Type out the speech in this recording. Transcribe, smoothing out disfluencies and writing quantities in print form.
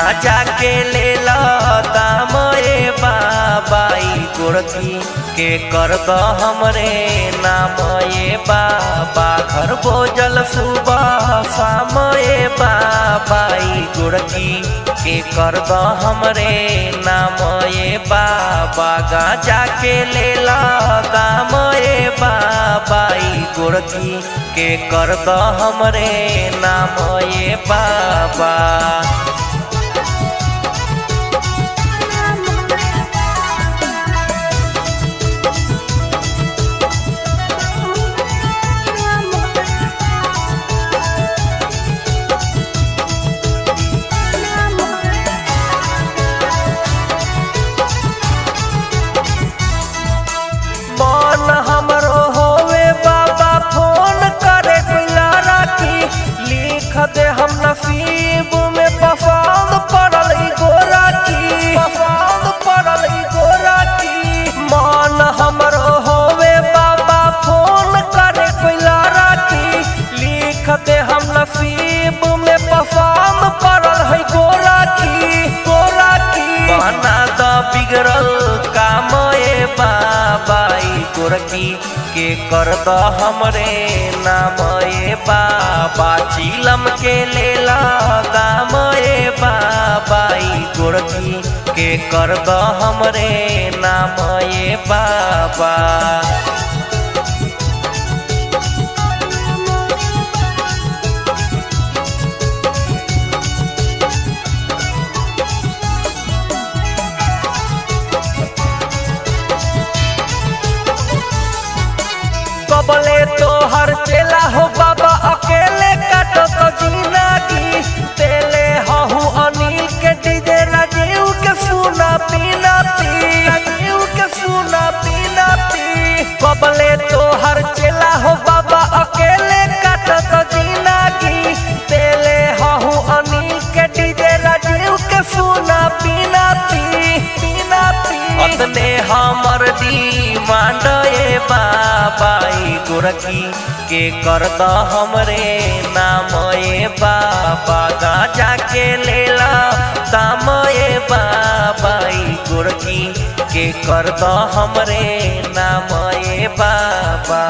गाजा के ले ला दाम ए बाबाई गोरकी के कर द हमरे नाम ए बाबा घर बोझल सुबह शाम ए बाबाई गोरकी के कर द हमरे नाम ए बाबा गाजा के ले ला दाम ए बाबाई गोरकी के कर द हमरे नाम ए बाबा। मन हमरो होवे बाबा फोन करे कोइला राखी लिख दे हम नसीब में पसंद पड़ल ई गोरा की पसंद पड़ल ई गोरा की। मन हमरो होवे बाबा फोन करे कोइला राखी लिख दे हम नसीब में पसंद पड़ल है गोरा की गोरा की। बना द बिगड़ल काम ए बाबाई गोरकी के कर द हमरे नाम ए बाबा चीलम के ले ला दाम ए बाबाई गोरकी के कर द हमरे नाम ए बाबा। कबले तो हर चेला हो बाबा अकेले काटो तो जीना की तेले हहु अनिल के डीजे राजीव के सुना पीना पी राजीव के सुना पीना पी। कबले तो हर चेला हो बाबा अकेले काटो तो जीना की तेले हहु अनिल के डीजे राजीव के सुना पीना पी पीना पी। अतने हमर डिमांड ए बाबाई गोरकी के कर द हमरे नाम ए बाबा गाजा के ले ला दाम ए बाबाई गोरकी के कर द हमरे नाम ए बाबा।